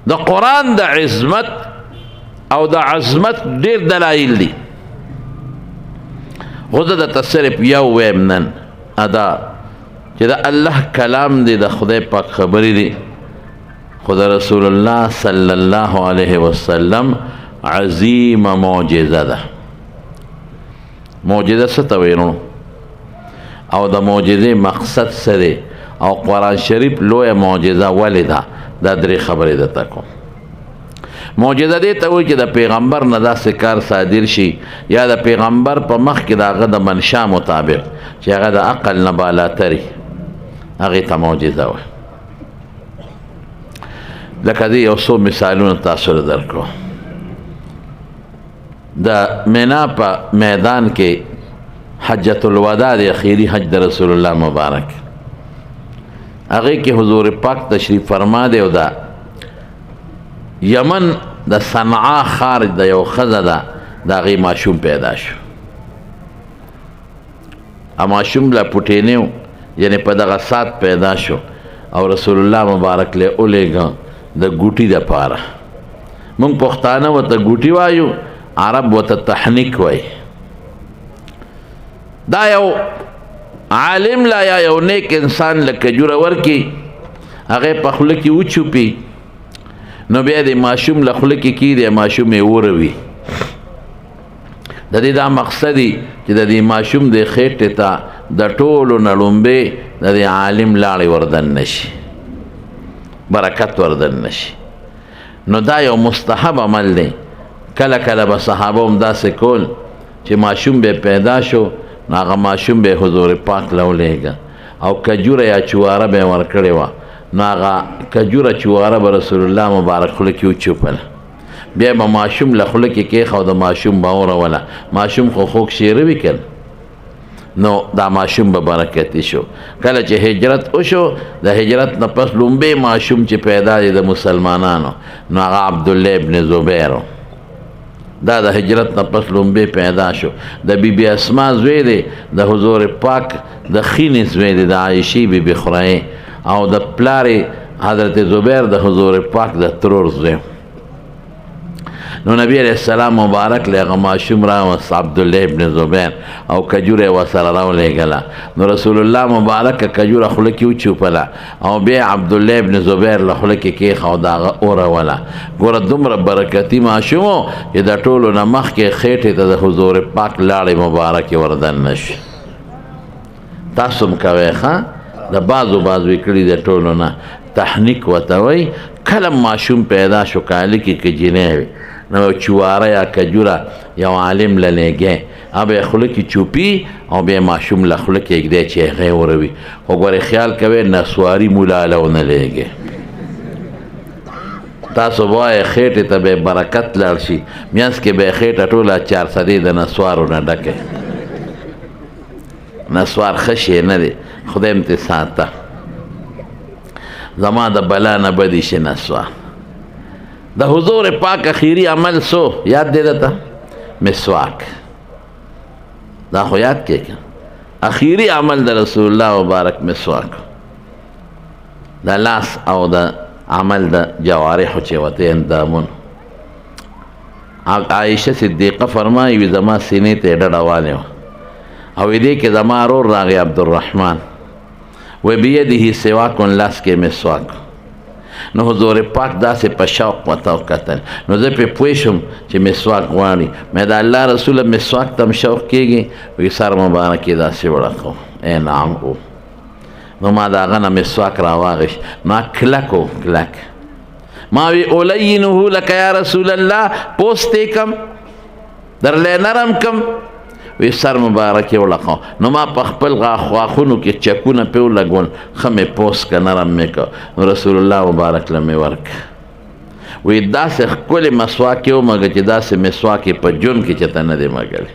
د قرآن د عظمت او د عظمت ډیر دلایل دي، خو زه درته صرف یو ویم نن ادا چې د الله کلام دی، د خدای پاک خبرې دي، خو د رسول الله صلی الله علیه وسلم عظیمه معجزه ده. معجزه څه ته وایي او د معجزې مقصد څه دی او قرآن شریف لویه معجزه ولې ده، دا درې خبرې درته کوم. معجزه دې ته وایي چې د پیغمبر نه داسې کار صادر شي یا د پیغمبر په مخ کې د هغه د منشا مطابق چې هغه د عقل نه بالاتري، هغې ته معجزه وایي. لکه دې یو څو مثالونه تاسو له درکړو. د مینا په میدان کې حجت الوداع د اخیری حج د رسول الله مبارک، هغې کې حضور پاک تشریف فرما دی او د یمن د صنعا ښار د یو ښځه ده، د هغې ماشوم پیدا شو. ماشوم له پوټینې و، یعنې په دغه سات پیدا شو او رسول الله مبارک له ولیږه د ګوټي دپاره. موږ پښتانه ورته ګوټي وایو، عرب ورته تحنیک وایي. دا یو عالم لا یا یو نیک انسان له کجوره ورکي، هغې په خوله کې وچوپي، نو بیا د ماشوم له خوله کې کېږدي، ماشوم یې وروي. د دې دا مقصد دی چې د دې ماشوم د خېټې ته د ټولو نه لومبې د دې عالم لاړې وردن نشي، برکت وردن نشي. نو دا یو مستحب عمل دی. کله کله به صحابه هم داسې کول چې ماشوم به پیدا شو، نو هغه ماشوم به حضور پاک له ولیږه او کجوره یا چواره به یې ورکړې وه، نو هغه کجوره چواره به رسول الله مبارک خوله کې وچوپله، بیا به ماشوم له خوله کې کېښوده، ماشوم به وروله. ماشوم خو خوږ شیره وي که نو دا ماشوم به برکتي شو. کله چې هجرت وشو، د هجرت نه پس لومبی ماشوم چې پیدا دی د مسلمانانو، نو هغه عبدالله ابن زبیر، دا د هجرت نه پس لومبی پیدا شو. د بی بی اسما زوی دی، د حضور پاک د خینې زوی دی، د عایشې بی بی خورایې، او د پلارې حضرت زبیر د حضور پاک د ترور زوی. نو نبی علیہ السلام مبارک له هغه ماشوم راوست، عبدالله ابن زبیر، او کجوره یې ورسره راولېږله. نو رسول الله مبارک کجوره خوله کې وچوپله او بیا عبدالله ابن زبیر له خوله کې کېښوده، هغه وروله. ګوره دومره برکتي ماشوم و چې د ټولو نه مخکې خېټې ته د حضور پاک لاړې مبارکې وردن نشي. تاسو هم کوئ ښه، د بعضو یې کړي د ټولو نه تحنیک ورته وایي. کله ماشوم پیدا شو، کالي کې که جینۍ وي، نو چواره یا کجوره یو عالم له لیږی، هغه به یې خوله کې چوپي او بیا ماشوم له خوله کې ږدی چې هغه یې وروي. خو ګورې خیال کوئ نسواري مولا له ونه لیږي. تاسو به وایئ خېټې ته به یې برکت لاړ شي، منځ کې به یې خېټه ټوله چارسدې د نسوارو نه ډکه. نسوار ښه شی نه دی، خدای م ترې ساته، زما د بلا نه بدي شي نسوار. د حضور پاک اخیری عمل سو یاد دی درته؟ مسواک. دا خو یاد کې اخیری عمل د رسول الله مبارک مسواک، د لاس او د عمل د جوارحو چې وته اندامون. عایشه صدیقه فرمایي وي زما سینې ته ډډه والی وه او دې کې زما ورور راغی عبدالرحمن، و بیده سواک، لاس کې مسواک. نو حضور پاک داسې په شوق ورته وکتل، نو زه پرې پوه شوم چې مسواک غواړي. مې د الله رسوله مسواک ته هم شوق کېږي؟ وایي سر مبارک یې داسې وړکو، ای نعم او. نو ما د هغه نه مسواک راواغېست، ما کلک و کلک. ما وی اولینه لکه یا رسول الله، پوست یې کم درلی نرم کم؟ وی سر مبارک یې وړکو. نو ما په خپل غاښونو کې چکونه پې ولګول، ښه مې پوست که نرم مې که. نو رسول الله مبارک له مې ورکه. وی داسې ښکلې مسواک یې ومږه چې داسې مسواک یې په ژوند کې چېرته نه دی مږلی.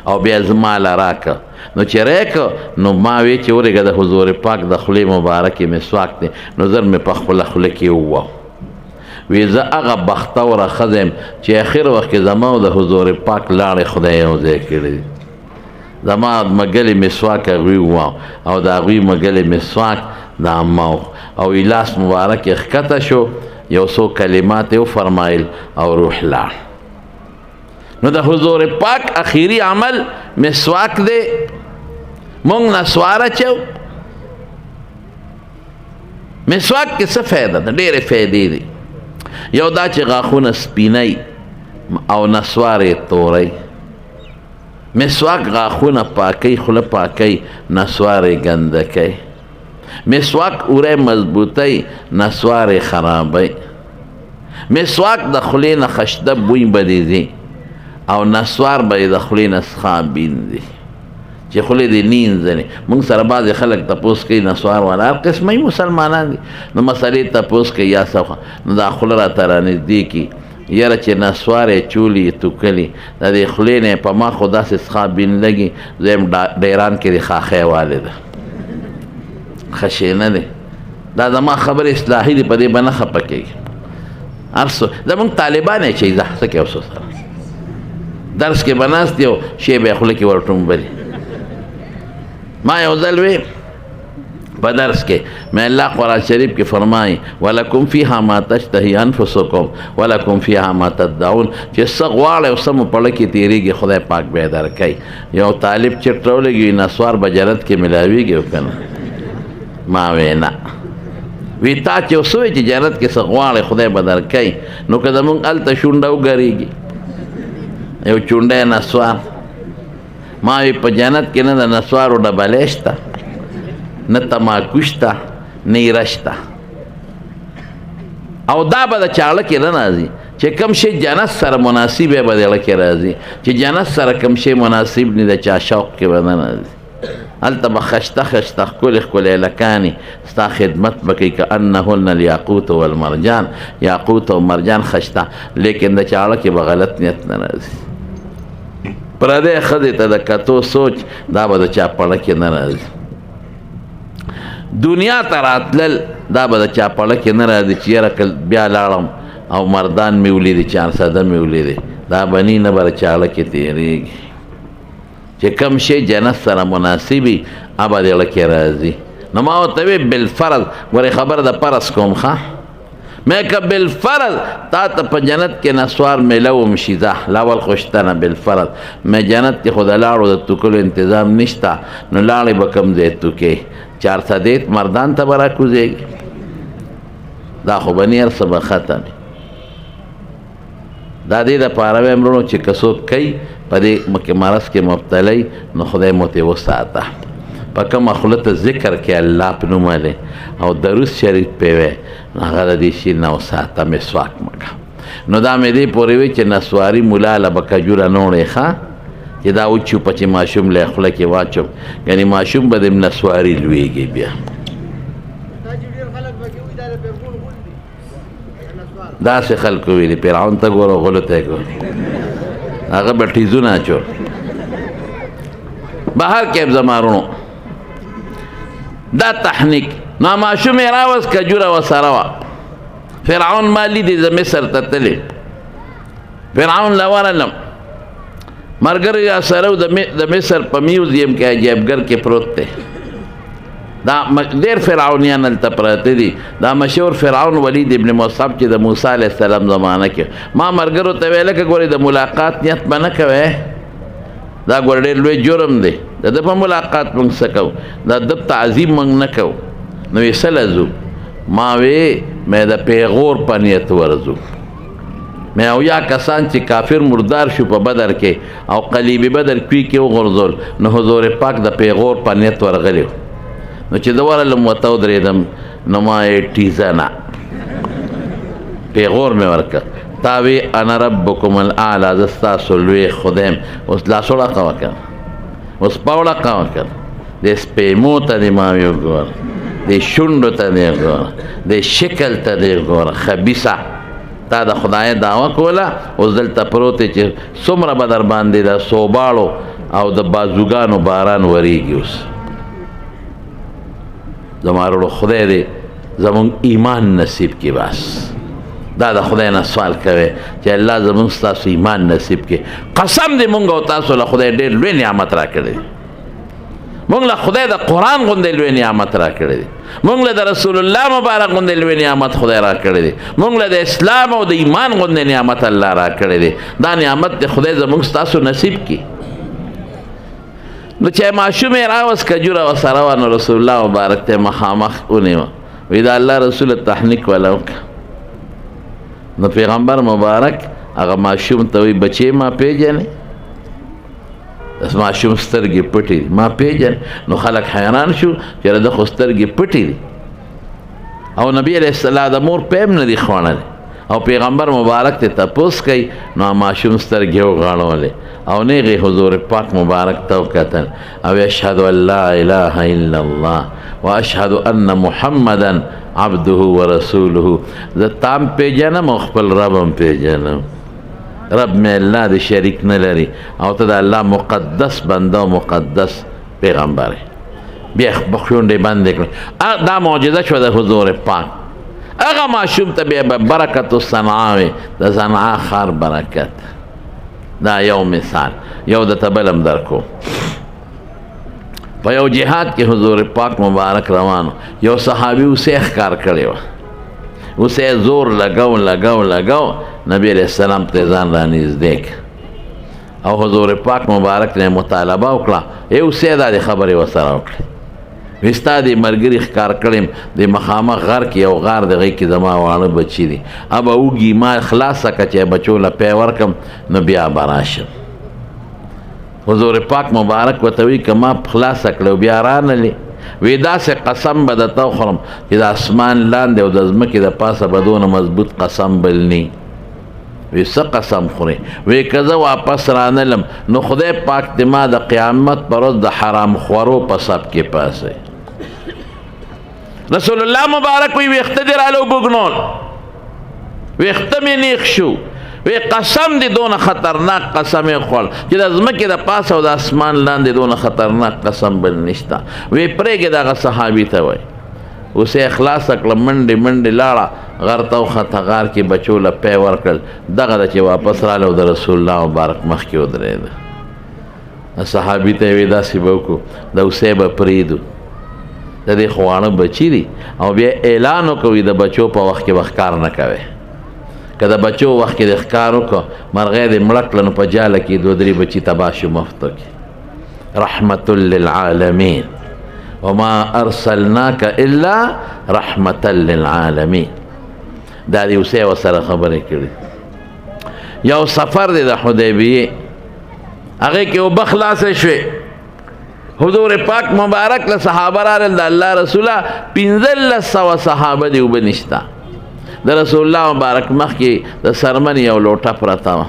او بیا زما له راکه. نو چې راکه نو ما وی چې ورېږه د حضور پاک د خولې مبارکې مسواک دی. نو زر مې په خپله خوله کې ووهو. وی زه هغه بختوره ښځه یم چې اخر وخت کې زما او د حضور پاک لاړې خدای یو ځای کړي. زما مږلې مسواک هغوی وواو او د هغوی مږلې مسواک د عمه او لاس مبارک یې ښکته شو یو څو کلمات یې وفرمایل او روح لاړ. نو د حضور پاک اخیری عمل مسواک دی. مونږ نسوار اچو. مسواک کې څه فایده ده؟ ډېرې فایدې دي. یو دا چې غاښونه سپینی او نسوار یې توری. مسواک غاښونه پاکی، خوله پاکی، نسوار یې ګنده کوي. مسواک اوری مضبوطی، نسوار یې خرابی. مسواک د خولې نه خشته بوی بدې ځي او نسوار به یې د خولې نه څخه بیندي چې خولې دې نینځنې. موږ سره بعضې خلک تپوس کوي نسوار والا هر قسمه مسلمانان دي، نو مسلې تپوس کوي یا څه نو دا خوله راته رانږدې کړي یاره چې نسوار یې چولي توکلي د دې خولې نه په ما خو داسې څخه بین لګي. زه یم ډیران کې د خاښۍ والې ده ښه شی نه دی. دا زما خبرې اصلاحي دي، په دې به نه خفه کېږي. هر څه زمونږ طالبان یې چې زه څه کې افسوس سره درس کې به ناست یو شی به یې خوله کې ورټومبلي. ما یو ځل وی په درس کې مې الله قرآن شریف کې فرمایي ولکم فیها ما تشتهی انفسکم ولکم فیها ما تدعون، چې څه غواړئ او څه مو په زړه کې تېرېږي خدای پاک به یې درکوي. یو طالب چټ راولګي نسوار به جنت کې ملاویږي او که نه؟ ما وی نه. وی تا چې اوس وایې چې جنت کې څه غواړئ خدای به درکوي، نو که زمونږ هلته شونډه وګرېږي یو چونډی نسوار، ما وی په جنت کې نه د نسوارو ډبلی شته، نه تماکو شته، نه ایره شته. او دا به د چاړه کې نه راځي چې کوم شی جنت سره مناسب یې به د زړه کې راځي، چې جنت سره کوم شی مناسب نه د چا شوق کې به نه راځي. هلته به خشته خشته ښکلې ښکلې هلکانې ستا خدمت به کوي که انهن الیاقوت والمرجان، یاقوت او مرجان خشته، لیکن د چاړه کې به غلط نیت نه راځي. پردی ښځې ته د کتو سوچ دا به د چا پړه کې نه راځي. دنیا ته راتلل دا به د چا پړه کې نه راځي چې یاره که بیا لاړم او مردان مې ولیدې، چارسده مې ولیدې، دا بني نه به د چاړه کې تېرېږي. چې کم شی جنت سره مناسبي هغه د زړه کې راځي. نو ما ورته وی بالفرض، ګورې خبره د فرض کوم ښه مې که بالفرض تا ته په جنت کې نسوار میلوم شي ځه لاول خو شته نه بالفرض مې جنت کې خو د لاړو د توکلو انتظام نشته، نو لاړې به کوم ځای توکې چارسدې مردان ته به راکوزېږي. دا خو به نه هر څه به ختمې. دا دې دپاره ویم وروڼو چې که څوک کوي په دې مرض کې مبتلی نو خدای مو ترې وساته. په کومه خوله ته ذکر کې الله په نوم باندې او درود شریف پرې وی نو هغه د دې شي نه وساته، مسواک مه کوه. نو دا مې دې پورې وی چې نسواري ملا له به کجوره نه وړې ښه چې دا وچوپه چې ماشوم له خوله کې واچوم، یعنې ماشوم به د نسواري لویږي. بیا داسې خلکو ویلي فرعون ته ګوره غلو ته یې ګوره هغه به ټیزونه اچول. بهر کې زما وروڼو دا تحنیک نو ماشوم یې راوست کجوره ورسره وه. فرعون ما لیدې زه مصر ته تللی، فرعون له ورغلم ملګری را سره و د مصر په میوزیم کې عجیبګر کې پروت دی. دا ډېر فرعونیان هلته پراته دي. دا مشهور فرعون ولید ابن مصعب چې د موسی علیه السلام زمانه کې ما ملګرو ته ویل که ګورې د ملاقات نیت به نه کوې، دا ګوره ډېر لوی جرم دی، د ده په ملاقات موږ څه کوو، د ده تعظیم موږ نه کوو. نو وی څه ځو؟ ما وی مې د پیغور په نیت ورځو. مې او یا کسان چې کافر مردار شو په بدر کې او قلیب بدر کوي کې وغورځول، نو حضور پاک د پیغور په نیت ورغلی. نو چې د ورغلم ورته ودرېدم نو ما یې ټیزه نه پیغور مې ورکړ. تا وی انا ربکم الاعلی، زه ستاسو لوی خدایم. اوس لاسو ړقه وکړ، اوس پاو ړقه وکړ، د سپېمو ته دې ما وی وګوره، د شونډو ته دې وګوره، د شکل ته دې وګوره. خبیثه تا د خدای دعوه کوله، اوس دلته پروت چې څومره به در باندې د صوباړو او د بازوګانو باران وریږي. اوس زما وروڼو خدای دې زمونږ ایمان نصیب کړي. بس دا د خدای نه سوال کوي چې الله زمونږ ستاسو ایمان نصیب کړي. قسم دې مونږ او تاسو له خدای ډېر لوی نعمت را کړی. مونږ له خدای د قرآن غوندې لوی نعمت را کړی دی، مونږ له د رسول الله مبارک غوندې لوی نعمت خدای را کړی دی، مونږ له د اسلام او د ایمان غوندې نعمت الله را کړی دی. دا نعمت د خدای زمونږ ستاسو نصیب کی. نو چې ماشوم یې راوس کجوره ورسره وه، نو رسول الله مبارک ته مخامخ ونیوه، وی د الله رسول تحنیک وله وکړه. نو پیغمبر مبارک هغه ماشوم ته وی بچې ما پیژنې؟ ماشوم سترګې پټې دي. ما پیژنې؟ نو خلک حیران شو چې د خو سترګې پټې دي او نبی علیہ السلام د مور پیم نه دي خوړلی، او پیغمبر مبارک ته تپوس کوي. نو ماشوم سترګې وغړولې او نیغې حضور پاک مبارک ته وکتل او اشهد ان لا اله الا الله واشهد ان محمدا عبده ورسوله. زه تام پیژنم او خپل رب هم پیژنم، رب مې الله د شریک نه لري او ته د الله مقدس بنده او مقدس پیغمبر یې. بیا شونډې بندې کړې. دا معجزه شوه د حضور پاک. هغه ماشوم ته بیا به برکت الصنعا وي، د صنعا ښار برکت. دا یو مثال، یو درته بل هم درکو. په یو جهاد کې حضور پاک مبارک روانو، یو صحابي اوسې ښکار کړې وه، اوسې زور لګو نبی علیہ السلام ته ځان رانږدې کړ او حضور پاک مبارک نه مطالبه وکړه، ای اوسې دا د خبرې ورسره وکړې، وی ستا د ملګري ښکار کړم د مخامخ غر کې یو غار د هغې کې زما واړه بچي دي، ابه اوږي ما خلاصه کړه چې بچو له پی ورکړم نو بیا به راشم. حضور پاک مبارک ورته وی که ما خلاصه کړه او بیا رانلې، وی داسې قسم به درته وخورم چې د اسمان لاندې او د ځمکې د پاسه به دونه مضبوط قسم بل نی. وی څه قسم خورې؟ وی که زه واپس رانلم نو خدای پاک دې ما د قیامت پر ورځ د حرام خورو په سب کې پاسئ. رسول الله مبارک وی ویښته دې راله وبوږنول، ویښته مې نیغ شو، وی قسم دې دونه خطرناک قسم یې خوړ چې د ځمکې د پاسه او د اسمان لاندې دونه خطرناک قسم بل نشته. وی پرېږې دغه صحابي ته وی اوس یې خلاصه کړه، منډې لاړه غر ته وخته، غار کې بچو له پی ورکړل. دغه ده چې واپس راله او د رسول الله مبارک مخکې ودرېده. صحابي ته یې وی داسې به وکړو د اوسې به پرېږدو، د دې خو واړه بچي دي، او بیا اعلان وکوي د بچو په وخت کې به ښکار نه کوئ. که د بچو وخت کې د ښکار وکړو مرغۍ دې مړه کړله نو په جاله کې 2-3 بچي تباه شو مفتو کې. رحمت للعالمین وما ارسلناک الا رحمت للعالمین. دا دې اوسې ورسره خبرې کړي. یو سفر دی د حدیبیې، هغې کې اوبه خلاصې شوې، حضور پاک مبارک له صحابه رالل، د الله رسوله 1500 صحابه دي اوبه نشته. د رسول الله مبارک مخکې د څرمن یو لوټه پرته وه،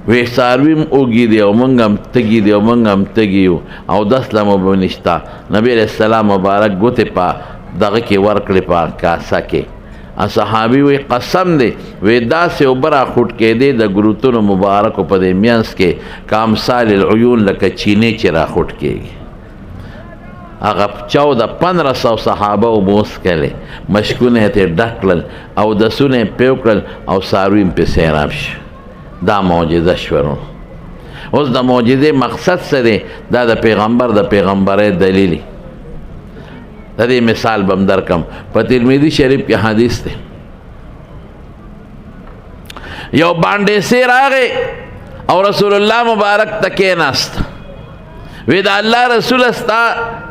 وی څاروي هم اوږي دي او موږ هم تږي دي او موږ هم تږي یو او دس له مو به نشته. نبي علیہ السلام مبارک ګوتې په دغه کې ورکړې په کاسه کې. صحابي وی قسم دی وی داسې اوبه راخوټ کېدې د ګروتونو مبارکو په دې منځ کې کامثال العیون لکه چینې چې راخوټ کېږي. هغه 1400-1500 صحابه اوبه وڅښلې، مشکونه یې ترې ډک کړل او دسونه یې پرې وکړل او څاروي هم پې سیراب شو. دا معجزه شوه. اوس د معجزې مقصد څه دی؟ دا د پیغمبر د پیغمبرۍ دلیل دی. د دې مثال به هم درکړم. په ترمذي شریف کې حدیث دی، یو بانډیسي راغی او رسول الله مبارک ته کېناست، وی د الله رسول ستا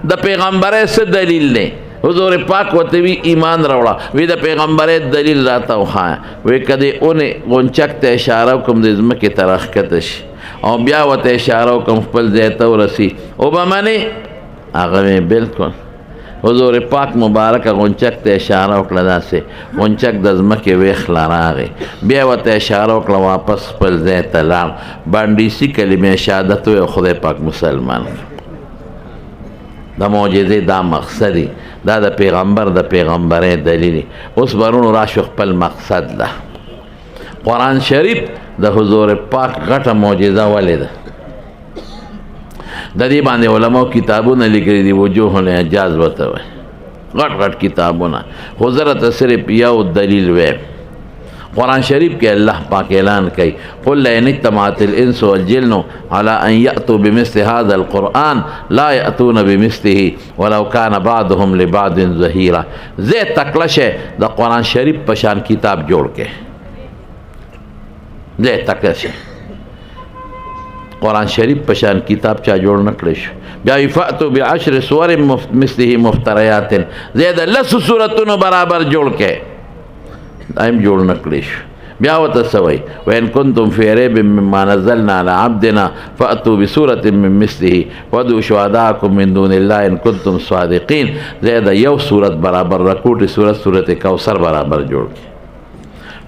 د پیغمبرۍ څه دلیل دی؟ حضور پاک ورته وی ایمان راوړه. وی د پیغمبرۍ دلیل راته وښایه. وی که د اونې غونچک ته اشاره وکړم د ځمکې ته راښکته شي او بیا ورته اشاره وکړم خپل ځای ته ورسي، اوبه منې؟ هغه مې بلکل. حضور پاک مبارک غونچک ته اشاره وکړه، داسې غونچک د ځمکې ویخله راغی، بیا ورته اشاره وکړه واپس خپل ځای ته لاړ. بانډیسي کلمې شهادت وی او خدای پاک مسلمان. د معجزې دا مقصد دی، دا د پیغمبر د پیغمبرۍ دلیل. اوس برونو راشو خپل مقصد ده. قرآن شریف د حضور پاک غټه معجزه ولې ده؟ د دې باندې علماء کتابونه لیکلي دي، وجوه الاعجاز ورته وایي، غټ کتابونه. خو زه راته صرف یو دلیل وایم. قرآن شریف کے اللہ پاک اعلان کئی قل لئن اجتمعت الانس والجن على ان یأتوا بمثل هذا القرآن لا یأتون بمثله ولو كان بعضهم لبعض ظہیرا. زی تکلش ہے دا قرآن شریف پشان کتاب جوڑ کے زی تکلش ہے قرآن شریف پشان کتاب چا جوڑ نکلش بیا فأتوا بعشر سور مثله مفتریات زید لس سورتون برابر جوڑ کے دائم جوڑ نکلش. بیا وتسوي وإن كنتم في ريب مما نزلنا على عبدنا فأتوا بسورة من مثله وادعوا شهداءكم من دون الله إن كنتم صادقين. زید یو سورت برابر رکوٹی سورت کوثر برابر جوڑ کے.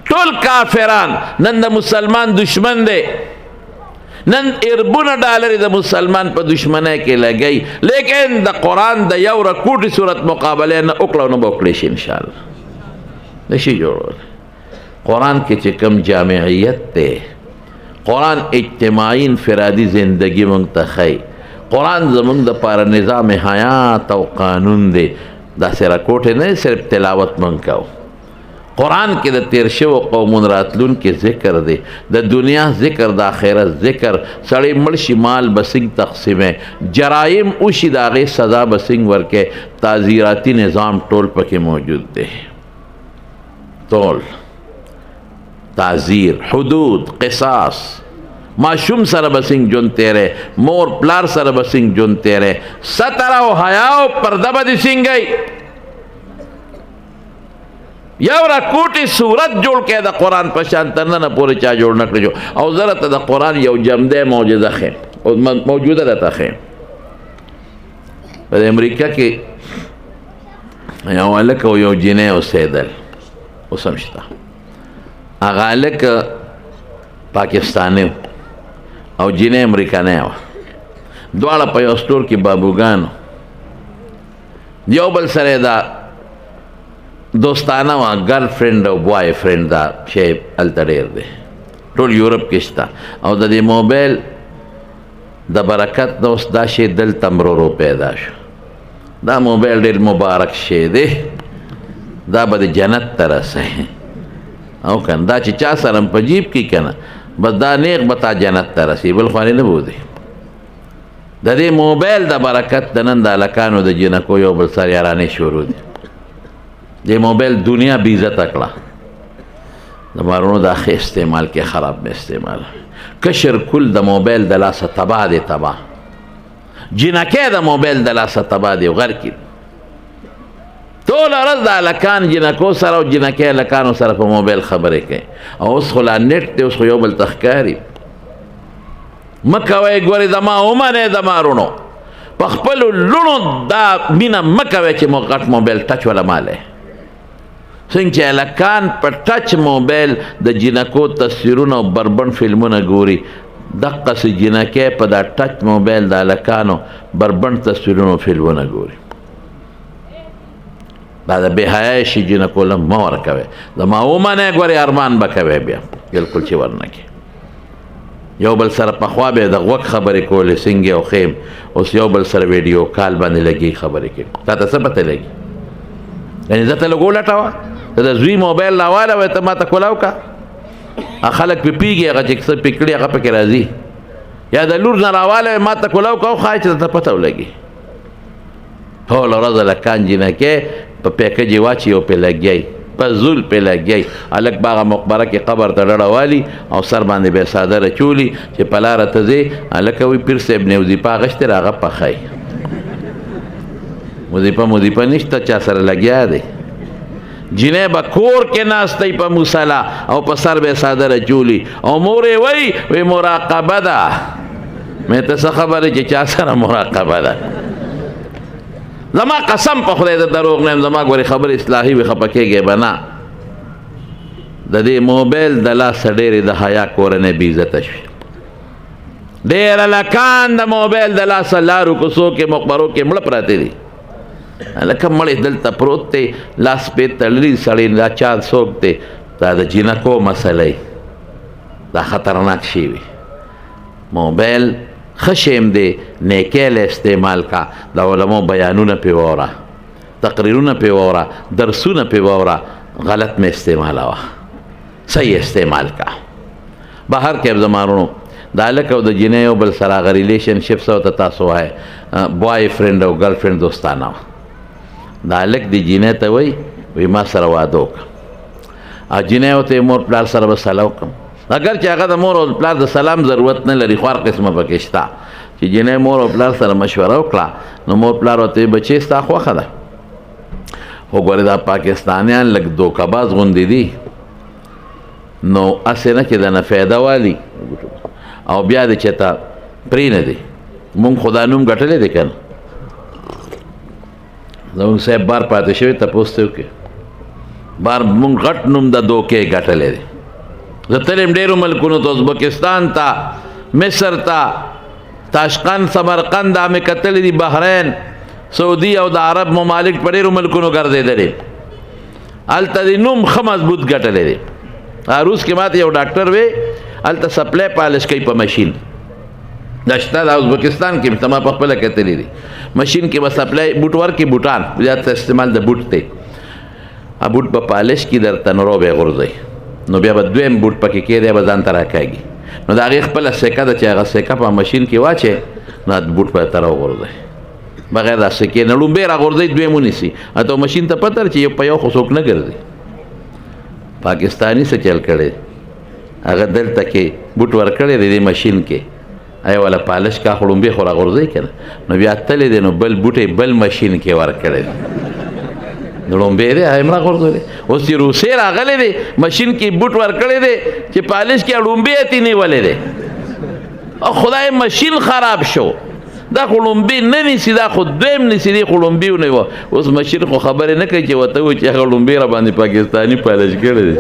ټول کافران نن د مسلمان دشمن دے، نن اربونه ډالر د مسلمان په دشمنه کې لګئی، لیکن د قرآن د یو رکوټی صورت مقابله نه وکړو نو به وکړی شي انشاءالله نشي جوړول. قرآن کې چې کم جامعیت ته، قرآن اجتماعی انفرادی زندگی مونږ ته ښیي. قرآن زمونږ دپاره نظام حیات او قانون دی. داسې راکوټې نه صرف تلاوت مونږ کوو. قرآن کې د تیر شوو قومونو راتلونکي ذکر دی، د دنیا ذکر، د آخرت ذکر. سړی مړ شي مال به څنګه تقسیمه، جرایم وشي د هغې سزا به څنګه ورکې، تعزیراتی نظام ټول پکې موجود دی. ټول تعزیر، حدود، قصاص، معشوم سره به څنګه ژوند تیری، مور پلار سره به څنګه ژوند تیری، ستر او حیا او پرده به دې څنګه یو راکوټی صورت جوړ کې د قرآن په شان تر ننه پورې چا جوړ نه کړی. او زه راته د قرآن یو جمده معجزه ښیم او موجوده راته ښیم. په امریکا کې یو هلک او یو جینۍ اوسېدل، اوس هم شته. هغه هلک پاکستانی او جینۍ امریکانی وه، دواړه په یو سټور کې بابوګانو، یو بل سره دا دوستانه وه، ګرل فرینډ او بوای فرینډ. دا شی هلته ډېر دی، ټول یورپ کې شته. او د دې موبایل د برکت نه اوس دا شی دلته ورو پیدا شو. دا موبایل ډېر مبارک شی دی، دا به د جنت ته رسوي. او کنه دا چې چا سره په جیب کې کنه بس دا نیغ به تا جنت ته رسي، بل خو نه بودی. د دې موبایل د برکت د نن د هلکانو د جنکو یو بل سره یارانې شروع دي. دې موبایل دنیا بې عزته کړه، د مارونو دا ښه استعمال کې خراب به استعمال. کشر کل د موبایل د لاسه تباه دی، تباه. جنکې د موبایل د لاسه تباه دی، غر کې ټول ورځ د هلکان جنکو سره او جنکې هلکانو سره په موبایل خبرې کوي. او اوس خو لا نیټ دی، اوس خو یو بل ته ښکاري. مه کوئ ګورې زما ومنئ د مارونو په خپلو لوڼو دا مینه مه کوئ چې مو غټ موبایل ټچ ولا مالی. څنګه چې هلکان په ټچ موبایل د جنکو تصویرونه او بربند فلمونه ګوري، دقسې جنکې په دا ټچ موبایل د هلکانو بربند تصویرونه او فلمونه ګوري. دا د بې حیایي شي جنکو له مه ورکوئ. زما ومنئ ګورې ارمان به کوئ بیا بلکل چې ورنه کړي. یو بل سره پخوا به د غوږ خبرې کولې څنګه او خیم، اوس یو بل سره ویډیو کال باندې لګي خبرې کوي. تا ته څه پته لګي؟ یعنې زه ته لږ ولټوه، ته د زوی موبایل راواله وایې ته ما ته کولاو که. خلک پې پیږي، هغه چې څه پې کړي هغه پکې راځي. یا د لور نه راواله وایې ما ته کولاو که، وښایه چې ته پته ولګي. ټوله ورځ هلکان جنکې په پیکجې واچي او پې لګیایي، په زول پې لګیایي. هلک به هغه مقبره کې قبر ته ډډه والي او سر باندې به یې څادر اچولي چې په لاره ته ځې. هلکه وایي پیر صاحب نه وظیفه اخیستې را هغه پخی. وظیفه نشته، چا سره لګیا دی. جنۍ به کور کې ناستی په مصلا او په سر به یې څادر اچولي. او مور یې وایي مراقبه ده. مې ته څه خبرې چې چا سره مراقبه ده؟ زما قسم په خدای د دروغ نه یم، زما ګورې خبرې اصلاحي وي خفه کېږې به نه. د دې موبایل د لاسه ډېرې د حیا کورنۍ بې عزته شوې. ډېر هلکان د موبایل د لاسه لارو کوڅو کې مقبرو کې مړه پراته دي. هلکه مړې دلته پروت دی، لاس پې تړلي، سړی دا چا څوک دی؟ دا د جنکو مسله دا خطرناک شی وي. موبایل ښه شیم دی، نیکۍ له استعمال کا. د علماء بیانونه پې واوره، تقریرونه پې واوره، درسونه پې واوره، غلط مې استعمالوه. صحیح استعمال کا. بهر کې زمانونو د هلک او د جنۍ یو بل سره هغه ریلیشنشپ څه ورته تاسو وایئ بوای فرینډ او ګرل فرینډ دوستانه وه. د هلک د جنۍ ته وایي وایي ما سره واده وکړه او جنۍ ورته مور پلار سره به سلا وکړم. اگر چې هغه د مور او پلار د سلام ضرورت نه لري خو هر قسمه پکې شته چې جنۍ مور او پلار سره مشوره وکړه نو مور پلار ورته بچی ستا خوښه ده. خو ګورې دا پاکستانیان لږ دوکهباز غوندې دي نو هسې نه چې دنه فایده والي او بیا د چېته پرې نه دی. مونږ خو دا نوم ګټلی دی که نه زمونږ صاحب بار پاتې شوی تپوس ته وکړې بار مونږ غټ نوم د دوکې ګټلی دی. زه تللی یم ډېرو ملکونو ته ازبکستان ته مصر ته تاشقند سمرقند دا مې کتلی دي بحرین سعودي او د عرب ممالک په ډېرو ملکونو ګرځېدلی هلته د نوم ښه مضبوط ګټلی دی. روس کې ماته یو ډاکټر وی هلته سپلای پالش کوي په مشین دا شته د ازبکستان کې ته ما په خپله کتلی دي مشین کې به سپلای بوټ ورکړي بوټان زیات استعمال د بوټ دی بوټ به پالش کړي درته نو به یې غورځوي نو بیا به دویم بوټ پکې کېدی به ځان ته راکاږي نو د هغې خپله سکه ده چې هغه سکه په مشین کې واچې نو بوټ به ته راوغورځوي بغیر د سکې نه لومبې راغورځوي دویم ونیسي ته مشین ته پته چې یو په یو خو څوک نه ګرځي. پاکستانی څه چل کړی هغه دلته کې بوټ ورکړی دی دې مشین کې آیا والا پالش کا خو لومبې خو راغورځوي که نه نو بیا تللی دی نو بل بوټ یې بل مشین کې ورکړی دی نو لومبې دی هغه یې هم راغورځولی. اوس چې روسیې راغلی دی مشین کې بوټ ورکړی دی چې پالش کې لومبې یې ترې نیولی دی او خدای مشین خراب شو دا خو لومبې نه نیسي دا خو دویم نیسي دی خو لومبې ونیوه. اوس مشین خو خبرې نه کوي چې ورته وایي چې هغه لومبې را باندې پاکستاني پالش کړی دی.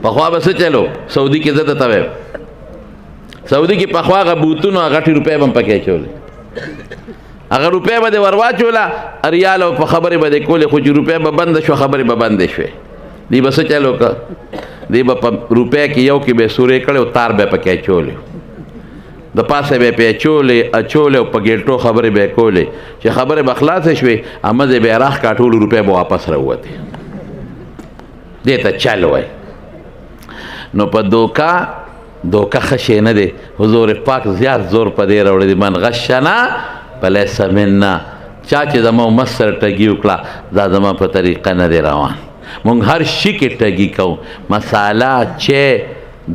پخوا به څه چلو سعودي کې زه درته وایم سعودي کې پخوا هغه بوتونو هغه غټې روپۍ به هم پکې اچولې هغه روپۍ به دې ور واچوله ریال او په خبرې به دې کولې خو چې روپۍ به بنده شوه خبرې به بندې شوې دی به څه چلو که دی به په روپۍ کې یو کې به یې سورې کړې او تار به یې پکې اچولې د پاسه به یې پې اچولې او په ګېټو خبرې به یې کولې چې خبرې به خلاصې شوې امزې به یې راښکا ټولو روپۍ به واپس راووتې دې ته چل وایي. نو په دوکه ښه شی نه دی حضور پاک زیات زور په دې راوړی دی من غشنا فلیس منا چا چې زما امت سره ټګي وکړه دا زما په طریقه نه دی روان. مونږ هر شي کې ټګي کوو مساله چای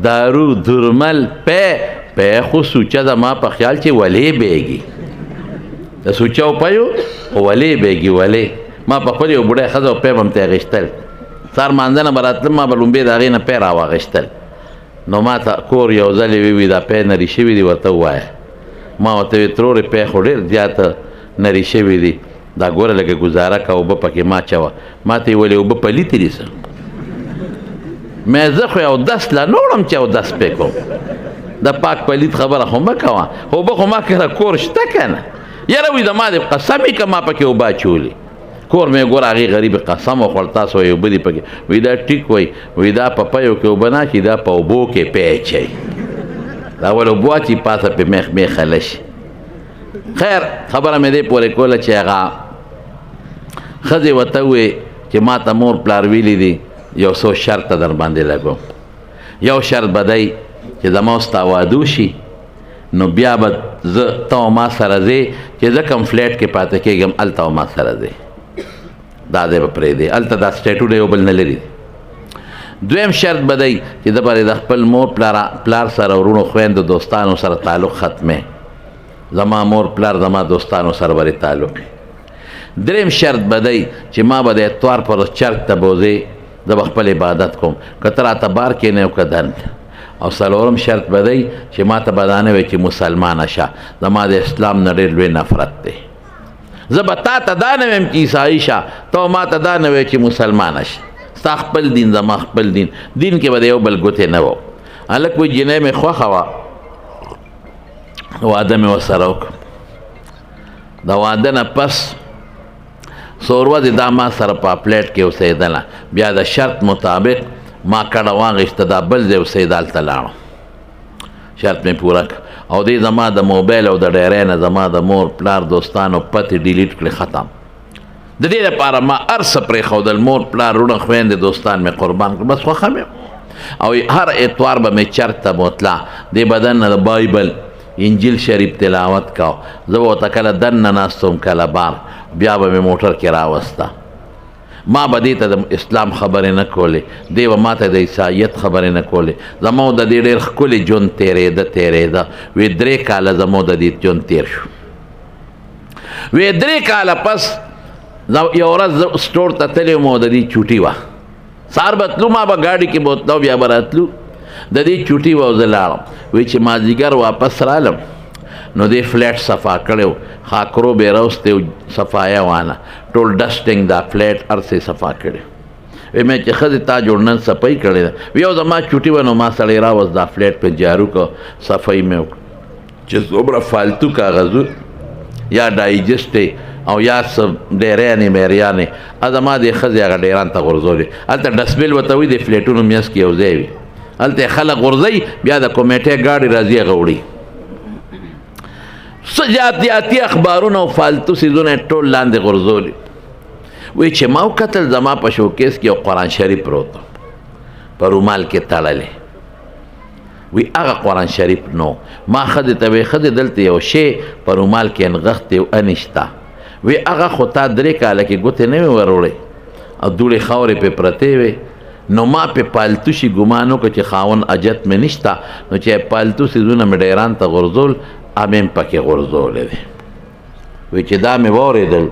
دارو درمل پی خو سوچه زما په خیال چې ولې بیږي د سوچه پیو خو ولې بیږي ولې ما په خپل یو بوډۍ ښځه او پی به هم ته اخېستل سهار مانځنه به راتلم ما به لومبې د هغې نه پی راواخېستل نو ما ته کور یو ځلې وی دا پی نري شوي دي ورته ووایه ما ورته وی ترورې پی خو ډېر زیاته نري شوي دي دا ګوره لږه ګزاره که اوبه پکې ما چوه ما ته یې ولې اوبه پلیتې دي څه مې زه خو یو دس لا نوړم چې اودس پې کوم د پاک پلیت خبره خو مه کوه اوبه خو ما کره کور شته که نه یاره وي د ما دې قسم یې که ما پکې اوبه اچولي کور مې ګوره هغې غریب قسم وخوړ تاسو وایي اوبه دي پکې وایي دا ټیک وایي وایي دا په پیو کې اوبه نه اچي دا په اوبو کې پی اچوي دا ول اوبه اچي پاسه پې میخ میخه لشي. خیر خبره مې دې پورې کوله چې هغه ښځې ورته ووایي چې ما ته مور پلار ویلي دي یو څو شرطه در باندې لګوم یو شرط به دی چې زما او ستا واده وشي نو بیا به زه ته او ما سره ځې چې زه کوم فلیټ کې پاتې کېږم هلته او ما سره ځې دا ځای به پرېږدې هلته دا سټیټونه یو بل نه لري. دویم شرط به دی چې د باندې د خپل مور پلار سره ورونو خویندو دوستانو سره تعلق ختمې زما مور پلار زما دوستانو سره باندې تعلق. دریم شرط به دی چې ما به د اتوار پر ورځ چرګ ته بوځې زه به خپل عبادت کوم که ته راته بار کښېنې او که دند. او څلورم شرط به دی چې ما ته به دا نه وایي چې مسلمانه شه زما د اسلام نه ډېر لوی نفرت دی زه به تا ته دا نه ویم چې عیسایي شه ته ما ته دا نه وایي چې مسلمانه شه ستا خپل دین زما خپل دین کې به د یو بل ګوتې نه وو. هلک وایي جنۍ مې خوښه وه واده مې ورسره وکړ د واده نه پس څو ورځې دا ما سره په پلیټ کې اوسېدله بیا د شرط مطابق ما کډه واغېسته دا بل ځای اوسېده هلته لاړم شرط مې پوره کړ او دې زما د موبایل او د ډیری نه زما د مور پلار دوستانو پتې ډیلیټ کړې ختم د دې لپاره ما هر څه پرېښودل، مور پلار وروڼه خویندې دوستان مې قربان کړل، بس خوښه مې او هر اتوار به مې چرته بوتله دې بدن نه د بایبل انجیل شریف تلاوت کو. زه به ورته کله دننه ناست وم کله بار، بیا به مې موټر کې راوسته. ما به دې ته د اسلام خبرې نه کولې، دې به ما ته د عیسایت خبرې نه کولې. زما د دې ډېر ښکلې ژوند تېرېده. وی 3 کاله زما د دې ژوند تېر شو. وی 3 کاله پس یو ورځ سټور ته تللی وم او د دې چوټي وه. سهار به تلو، ما به ګاډي کې به وتلو، بیا به راتلو، د دې چوټي وه او زه لاړم. وی چې مازدیګر واپس رالم نو دې فلیټ صفا کړی و، خاکرو به یې راوستی و، صفایه وانه ټول ډسټینګ دا فلیټ هر څه یې صفا کړی. وی مې چې ښځې تا جوړ نن صفایي کړې ده. وی یو زما چوټي وه نو ما سړی راوست، دا فلیټ پې جارو کو، صفایي مې وکړه. چې څومره فالتو کاغذو یا ډایجسټ او یا څه ډیرانې میریانې زما دې ښځې هغه ډیران ته غورځولې. هلته ډسبیل ورته وي، د فلیټونو میانځ کې یو ځای وي، هلته یې خلک غورځوي، بیا د کمیټې ګاډي راځي هغه وړي. څه جاتیاتي اخبارونه او فالتو څیزونه یې ټول لاندې غورځولي. وایي چې ما وکتل زما په شوکیس کې یو قرآن شریف پروت و، په رومال کې تړلی. وی هغه قرآن شریف نو. ما ښځې ته وی ښځې دلته یو شی په رومال کې نغښتی و انشته. وی هغه خو تا 3 کاله کې ګوتې نه وې وروړی او دوړې خاورې پې پرتې وې، نو ما پې پالتو شي ګمان وکړه چې خاوند اجت مې نشته، نو چې پالتو څیزونه مې ډیران ته غورځول، امې م پکې غورځولی دی. وی چې دا مې واورېدل،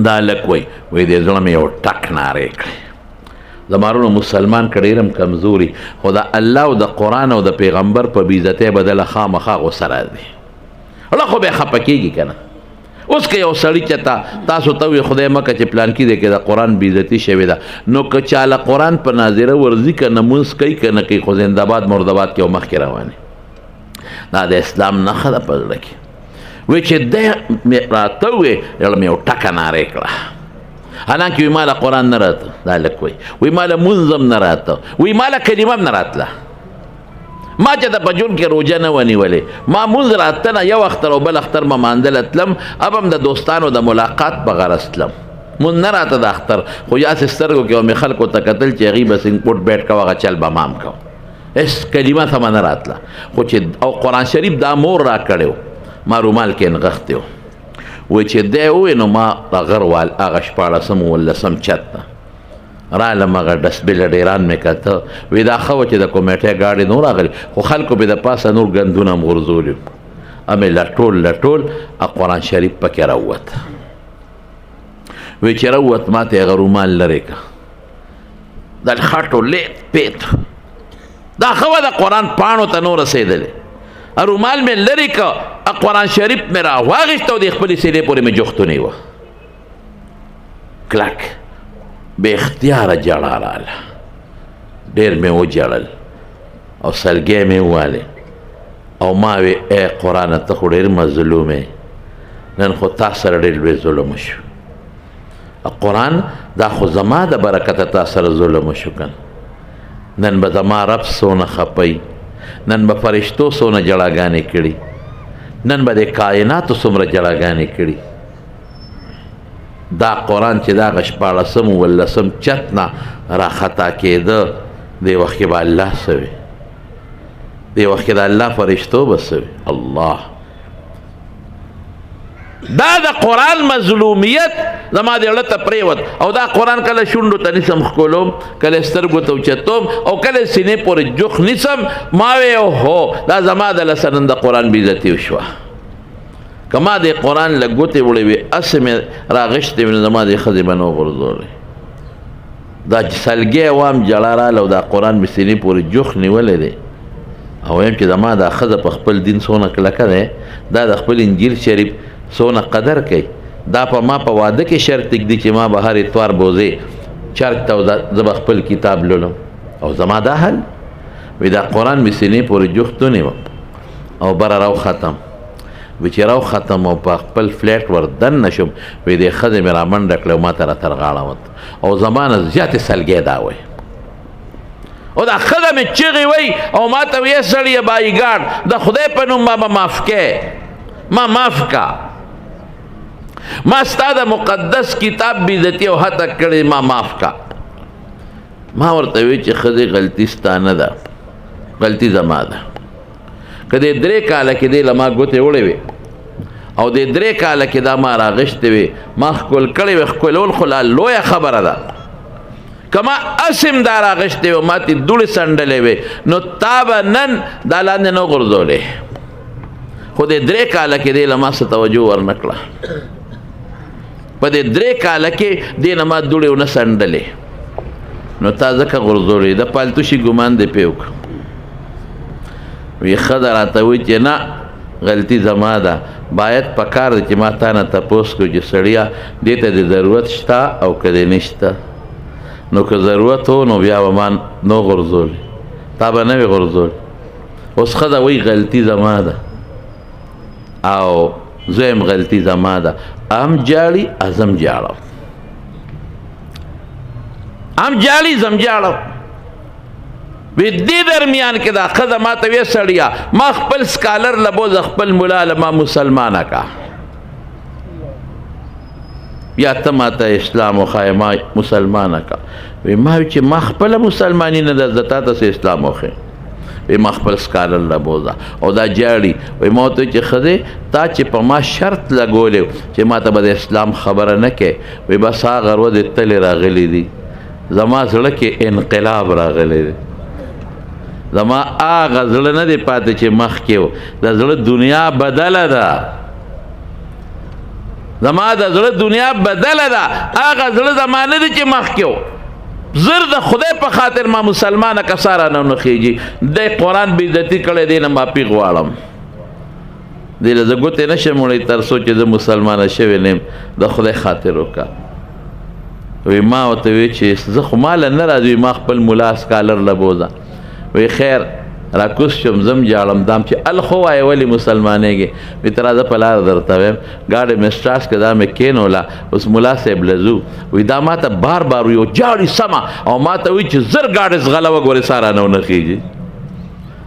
دا هلک وی دې زړه مې یو ټک نارې کړی. زما وروڼو مسلمان که ډېر هم کمزوري، خو د الله او د قرآن او د پیغمبر په بېعزتۍ به دله خامخا غوسه راځي. اړه خو بیا خفه کېږي که نه. اوس که یو سړي چېرته تاسو ته وي خدای مکه چې پلانکي دی کې د قرآن بېعزتي شوې ده، نو که چاله قرآن په ناظره ورځي که نه مونځ کوي که نه کوي، خو زنده‌باد مرده‌باد کې او مخکې روانې. دا د اسلام نښه ده په زړه کې. وایي چې دی راته ووې زړه مې یو ټکه نارې کړه. حالانکه وی ماله قرآن نه راته، دا هلک وایي ماله مونځ هم نه راته، وایي ماله کلمه هم نه راتله. ما چې د په ژوند کې روژه نه ونیولې، ما مونځ راته نه، یو اختر او بل اختر ما مانځله تلم، اب هم د دوستانو د ملاقات په غرض تلم. مونځ نه راته د اختر، خو یاسې سترګو کې مې خلکو ته کتل چې هغوی به سنګپوټ بیټ کو، هغه چل به مام کو، هېڅ کلمه ته به نه راتله. خو چې او قرآن شریف دا مور را کړی و، ما رومال کې نغښتی و. وایي چې دی ووایي نو ما غروال هغه 14 و 15 چت ته رالم، هغه ډسبیله ډیران مې کته. وی دا ښه وه چې د کمیټې ګاډي نو راغلي، خو خلکو به د پاسه نور ګندونه هم غورځولي. امې لټول قرآن شریف پکې راووت. وی چې راووت ما ته یې هغه رومال لرې که، دا خټو لیت پیت دا ښه وه د قرآن پاڼو ته نو رسېدلې. رومال مې لرې که، قرآن شریف مې را واغېسته او د خپلې سینې پورې مې جوختونې وه کلک. بے اختیاره جړه راله، ډېر مې وجړل او سلګۍ مې ووالې او ما وی ای قرآنه ته خو ډېر مظلوم یې، نن خو تا سره ډېر لوی ظلم وشو. قرآن دا خو زما د برکته تا سره ظلم وشو که نن به زما رب څونه خپی، نن به فرشتو څونه جړاګانې کړي، نن به د کائناتو څومره جړاګانې کړي. دا قرآن چې دا 14 و 15 چت نه راخطا کېده، دی وخت کې به الله څه وي، دی وخت کې د الله فرشتو به څه وي. الله دا د قرآن مظلومیت زما د زړه ته پرېوت. او دا قرآن کله شونډو ته نیسم ښکلوم، کله سترګو ته اوچتوم او کله سینې پورې جوخ نیسم. ما وی هو دا زما د لاسه نن د قرآن بېعزتي وشوه. که ما د قرآن له ګوتې وړې وې اسې مې راغښتې وې نو زما د ښځې به نه وغورځولی. دا سلګۍ وام جړه راله او دا قرآن مې سینې پورې جوخ نیولی دی او وایم چې زما دا ښځه په خپل دین څونه کلکه دی، دا د خپل انجیل شریف څونه قدر کوي. دا په ما په واده کې شرط ږدي چې ما به هر اتوار بوځې چرک ته او زه به خپل کتاب لولم او زما دا حل وی دا قرآن مې سینې پورې جوخت ونیوم او بره راوختم. وی چې راوختم او په خپل فلیټ ور دننه شوم، وی دې ښځې مې رامنډه کړه او ما ته راتر غاړه وت او زما نه زیاتې سلګۍ دا وی. او دا ښځه مې چغې وی او ما ته وی سړیه بایګاډ د خدای په نوم ما به معاف کې، ما معاف کا. ما ستا د مقدس کتاب بې عزتي او هتک کړې، ما معاف کا. ما ورته وی چې ښځې غلطي ستا نه ده، غلطي زما ده. که دې 3 کاله کې دې له ما ګوتې وړې وې او دې 3 کاله کې دا ما راغشتې وې، ما ښکل کړې وې، ښکلول خو لا لویه خبره ده. که ما اسم دا راغشتې وې ما تې دوړې څنډلې وې نو تا به نن دا لاندې نه غورځولې، خو دې 3 کاله کې دې له ما څه توجه ورنه کړه. په دې 3 کاله کې دې نه ما دوړې ونه څنډلې نو تا ځکه غورځولې، د پالتو شي ګمان دې پې وکړه. وی ښځه راته وایي چې نه غلطي زما ده، باید پکار ده چې ما تا نه تپوس کړو چې سړیه دې ته د ضرورت شته او که دې نشته. نو که ضرورت و نو بیا به ما نو غورځولې، تا به نه وې غورځولې. اوس ښځه وایي غلطي زما ده او زویم غلطي زما ده، هم جاړي ازم جاړم، هم جاړي زم جاړم. وی دې درمیان کې دا ښځه ما ته ویې سړیه ما خپل سکالر لبوز خپل ملا له ما مسلمانه کا، یا ته ما ته اسلام وښایه ما مسلمانه کا. وی ما وی چې ما خپله مسلماني نه ده زه تا ته څه اسلام وښیم. وی ما خپل سکالر لبوزه او دا جاړي. وی ما ورته چې ښځې تا چې په ما شرط لګولی چې ما ته به د اسلام خبره نه کوې، وی بس هغه ورځې تلې راغلی دي، زما زړه کې انقلاب راغلی دی. زما هغه زړه نه دی پاتې چې مخکې و، د زړه دنیا بدله ده، زما د زړه دنیا بدله ده، هغه زړه زما نه دی چې مخکې و. زر د خدای په خاطر ما مسلمانه کسا رانه نه خیږي. دی قرآن بې عزتي کړی دی، نه معافي غواړم، دی له زه ګوتې نه شم وړی تر څو چې زه مسلمانه شوی نه یم، د خدای خاطر وکړه. وی ما ورته وی چې زه خو ما له نه راځي، ما خپل ملا سکالر لبوزه. وی خیر راکوس شم زم جاړم دام چې الخو وایې ولې مسلمانېږې. وی ته راځه په لاره درته ویم، ګاډۍ مې سټاس کې دا مې کېنوله، اوس ملا صاحب له ځو. وی دا ما ته بار بار وي او جاړي سمه او ما ته وایي چې زر ګاډۍ ځغله وګورې سا رانه ونه خېږي،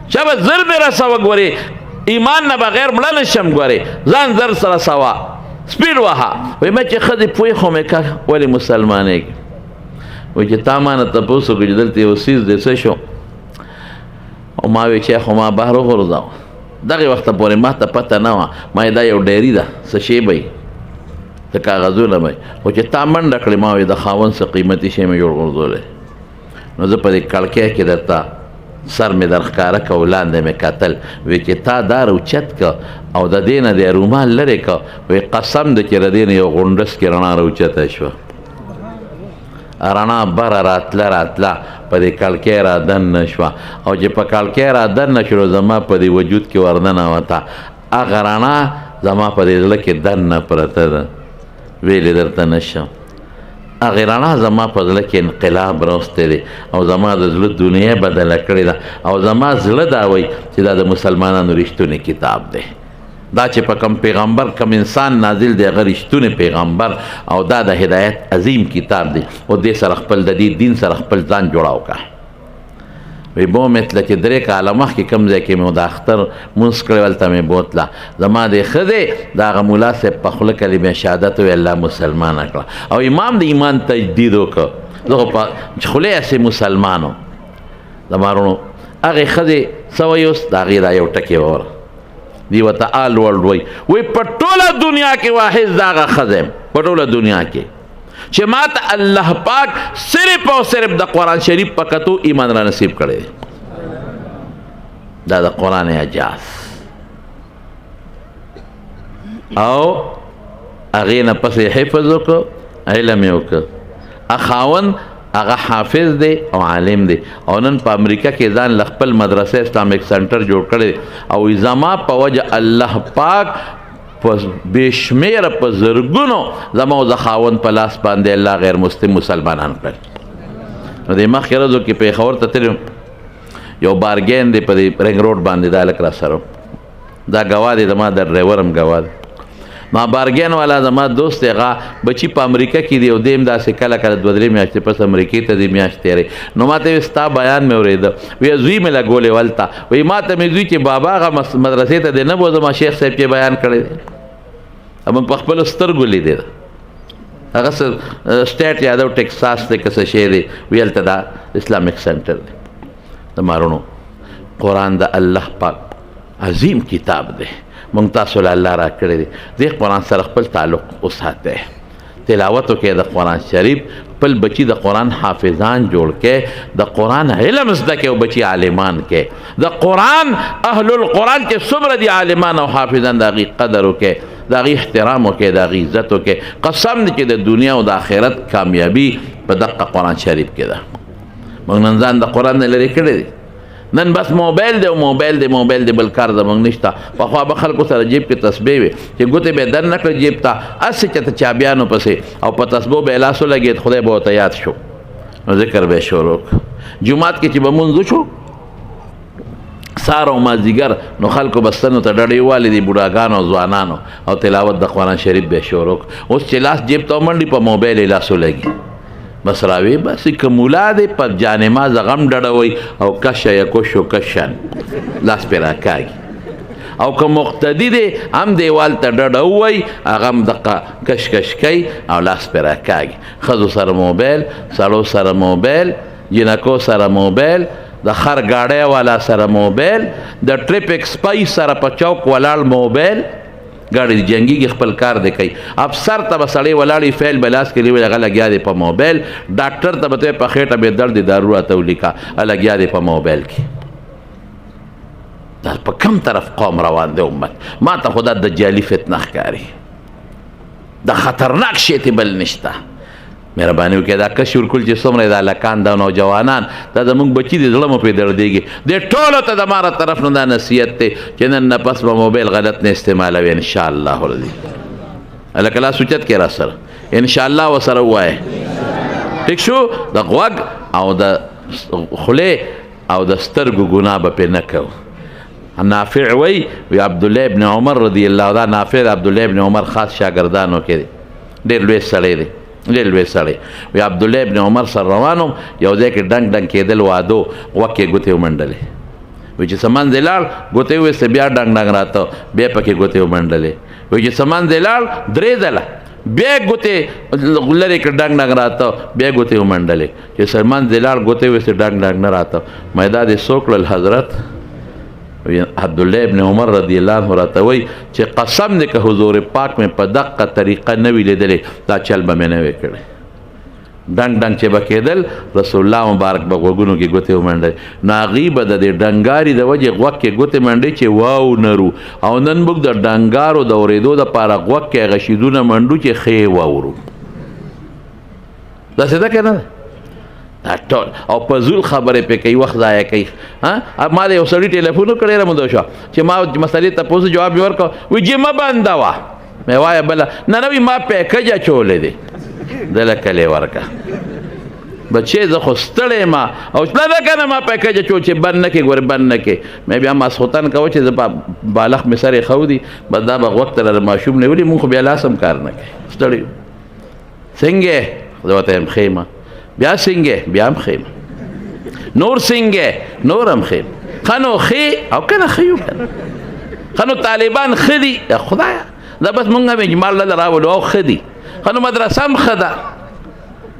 شابه زر مې رسه وګورې، ایمان نه بغیر مړه نه شم ګورې، ځان زر سره سوا سپیډ وهه. وی ما چې ښځې پوی خو مې که ولې مسلمانېږي. وی چې تا ما نه تپوس وکړو چې دلته یو څیز دی څه شو؟ او ما وی چې خو ما بهر وغورځاو. دغې وخته پورې ما ته پته نه وه، ما دا یو ډایري ده څه شی به وي د کاغذونه به وي، خو چې تا منډه کړې ما وی د خاوند څه قیمتي شی مې جوړ غورځولی. نو زه په دې کړکۍ کې درته سر مې در ښکاره که او لاندې مې کتل. وی چې تا دا راوچت که او د دې نه دی رومال لرې که، وی قسم دی چې د دې نه یو غونډس کې رڼا راوچته شوه، رڼا بره راتله راتله په دې کړکۍ را دننه شوه، او چې په کړکۍ را دننه شوه زما په دې وجود کې ورننوته، هغه رڼا زما په دې زړه کې دننه پرته ده، ویلې درته نه شم. هغې رڼا زما په زړه کې انقلاب راوستی دی او زما د زړه دنیا بدله کړې ده، او زما زړه دا وایي چې دا د مسلمانانو رښتونی کتاب دی، دا چې په کم پیغمبر کم انسان نازل دی هغه رښتونی پیغمبر، او دا د هدایت عظیم کتاب دی، او دې سره خپل د دې دین سره خپل ځان جوړاو که. وی بو مې تله چې 3 کاله مخکې کوم ځای کې مې د اختر مونځ کړی هلته مې بوتله، زما د ښځې د هغه ملا صاحب په خوله کلمې شهادت وی الله مسلمانه کړه، او امام د ایمان تجدید وکړه. زه خو په خولې هسې مسلمان وم. زما وروڼو هغې ښځې څه وایي اوس د هغې دا یو ټکې واوره، دی ورته آل ورلډ وایي په ټوله دنیا کې واحد د هغه ښځه یم په ټوله دنیا کې چې ما ته الله پاک صرف او صرف د قرآن شریف په کتو ایمان را نصیب کړی دی. دا د قرآن اعجاز. او هغې نه پسې حفظ وکړو، علم یې وکړ. خاوند هغه حافظ دی او عالم دی، او نن په امریکا کې ځان له خپل مدرسه اسلامیک سنټر جوړ کړی، او زما په وجه الله پاک په بېشمېره په زرګونو زما او د خاوند په لاس باندې الله غیر مسلم مسلمانان کړل. نو د مخکې ورځو کې پېښور ته تللم، یو بارګین دی په دې رنګ روډ باندې، دا هلک را سره دا ګواه دی، زما د ډرایور هم ګواه دی. ما بارګین والا زما دوست دی، هغه بچي په امریکا کې دی، او دی هم داسې کله کله 2-3 میاشتې پس امریکې ته دی میاشت تېری. نو ما ته وایي ستا بیان مې اورېده، وایي زوی مې لګولې ولته، وایي ما ته مې زوی چې بابا هغه مدرسې ته دی نه بوځم، شیخ صاحب چې بیان کړی دی. موږ په خپلو سترګو لیدې ده. هغه څه سټیټ یادو ټیکساس دی که څه شی دی وي هلته دا اسلامک سنټر دی. د مارونو قرآن د الله پاک عظیم کتاب دی، موږ تاسو له الله را کړی دی. دې قرآن سره خپل تعلق وساتئ، تلاوت وکړئ د قرآن شریف، خپل بچي د قرآن حافظان جوړ کړئ، د قرآن علم زده کړئ او بچي عالمان کړئ. د قرآن اهل القرآن چې څومره دي عالمان او حافظان، د هغې قدر وکړئ، د هغې احترام وکړئ، د هغې عزت وکړئ. قسم دی چې د دنیا او د آخرت کامیابي په دقه قرآن شریف کې ده. موږ نن ځان د قرآن نه لرې کړی دی، نن بس موبایل دی او موبایل دی موبایل دی، بل کار زموږ نشته. پخوا به خلکو سره جیب کې تسبیح وي چې ګوتې به یې در نه کړه جیب ته، هسې چې ته چابیانو پسې او په تسبیحو به یې لاس ولګېد، خدای به ورته یاد شو نو ذکر به یې شروع کړو. جومات کې چې به مونځ وشو سار او مازدیګر نو خلکو به ستنو ته ډډې والې دي، بوډاګانو او ځوانانو، او تلاوت د قرآن شریف به یې شروع کړو. اوس چې لاس جیب ته ومنډي په موبایل یې لاس ولګي، بس راوی بس که مولا دی په جانماز غم ډډوي او کش یکش و کشن لاس پې راکاږي، او که مقتدي دی هم دیوال ته ډډوي هغه هم دقه کش کش کوي او لاس پې راکاږي. ښځو سره موبایل، سړو سره موبایل، جنکو سره موبایل، د خر ګاډۍ والا سره موبایل، د ټریفک سپای سره په چوک ولاړ موبایل، ګاډي جنګیږي خپل کار دی کوي. افسر ته به سړی ولاړي فیل به لاس کې لیوي هغه لګیا دی په موبایل، ډاکټر ته به ته په خېټه به درد دی دارو راته ولیکه لګیا دی په موبایل کې. دا په کم طرف قوم روان دی امت؟ ما ته خو دا دجالي فتنه ښکاري، دا خطرناک شی تی بل نشته. مهرباني وکړئ دا کش ورکول چې څومره دا هلکان دا نوجوانان دا زموږ بچي دي، زړه مو پرې دردېږي. دې ټولو ته د ماره طرف نه دا نصیحت دی چې نن نه پس به موبایل غلط نه استعمالوي انشاءالله العظیم. هلکه لاس اوچت کړئ را سره انشاءالله ورسره ووایه. ټیک شو؟ د غوږ او د خولې او د سترګو ګناه به پرې نه کوو. نافع وی عبدالله ابن عمر رضی الله، دا نافع عبدالله ابن عمر خاص شاګردانو کې دی، ډېر لوی سړی دی، ډېر لوی سړی. وی عبدالله ابن عمر سره روانم، یو ځای کې ډنګ ډنګ کېدل وادو، غوږ کې ګوتې ومنډلې. وی چې څه منځې لاړ ګوتې وویستې، بیا ډنګ ډنګ راته، بیا پکې ګوتې ومنډلې. وی چې څه منځې لاړ 3 ځله بیا ګوتې لرې کړه، ډنګ ډنګ راته، بیا ګوتې ومنډلې. چې څه منځې لاړ ګوتې وویستې، ډنګ ډنګ نه راته. مې دا دې څو کړل حضرت؟ عبدالله ابن عمر رضی الله عنه راته وی چې قسم دی که حضور پاک مې په دقه طریقه نه وي لیدلی دا چل به مې نه وی کړی. ډنګ ډنګ چې به کېدل رسول الله مبارک به غوږونو کې ګوتې ومنډلې، نو هغې به د دې ډنګاري د وجې غوږ کې ګوتې منډې چې واو نرو. او نن موږ د ډنګارو د اورېدو دپاره غوږ کې هغه شیدونه منډو چې ښې واورو. داسې ده که نه ده؟ دا ټول او په زول خبرې پې کوي، وخت ضایع کوي. ما د یو سړي ټلیفون وکړی رموده شو چې ما مسلې تپوس جواب یې ورکړ، وی جمه بنده وه. مې وایه بله نه نه، وي ما پیکج اچولی دی، دله کلې ورکړه. بچې زه خو ستړی یم او نه ده که نه ما پیکج اچو چې بند نه کړې، ګورې بند نه کړې. مې بیا ماسخوتن کوه چې زه په بالغ مې سر یې ښه ودي، بس دا به غوږ ته ماشوم نیولي، مونږ خو بیا لاس هم کار نه کوي، ستړی یم. څنګه زه ورته یم ښه یم، بیا څنګه بیا هم ښه یم، نور څنګه نور هم ښه یم. ښه نو ښې او که نه ښه یو که نه، ښه نو طالبان ښه دي خدایه، دا بس مونږ هم اجمال دله راولو او ښه دي. ښه نو مدرسه هم ښه ده،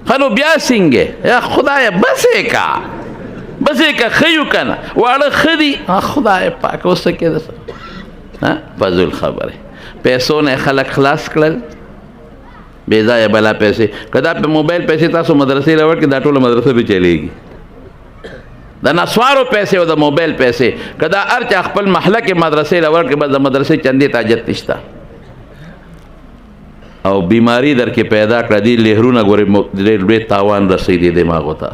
ښه نو بیا څنګه یا خدایه بس یې که بس یې که ښه یو که نه، واړه ښه دي خدای پاک. اوس څه کېده فضول خبرې، پیسو نه خلک خلاص کړل، بې ځایه بلا پیسې. که دا په موبایل پیسې تاسو مدرسې له ورکړي دا ټوله مدرسه به چلېږي. د نسوارو پیسې او د موبایل پیسې که دا هر چا خپل محله کې مدرسې له ورکړي بس د مدرسې چندې ته حاجت نشته. او بیماری در کې پیدا کړه، دي لهرونه ګورې ډېر لوی تاوان رسېدي دماغو ته.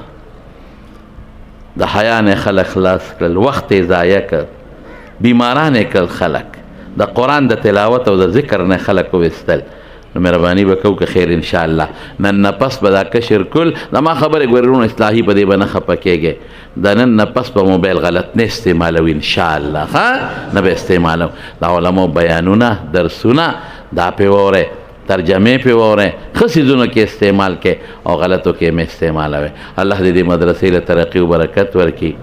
د حیا نه خلک خلاص کړل، وخت یې ضایع کړ، بیماران یې کړل خلک، د قرآن د تلاوت او د ذکر نه خلک وویستل. نو مهرباني به کوو که خیر انشاءالله. نن نه پس به دا کشر کل دا ما خبرې ګورې اصلاحي په دې به نه خفه کېږئ. د نن نه پس به موبایل غلط نه استعمالوي انشاءالله، نه به استعمالو. د علماء بیانونه درسونه دا پې واورئ، ترجمه پې واورئ، ښه څیزونو کې استعمال کړئ او غلطو کې مې استعمالوئ. الله دې دې مدرسې له ترقي و برکت ورکړي.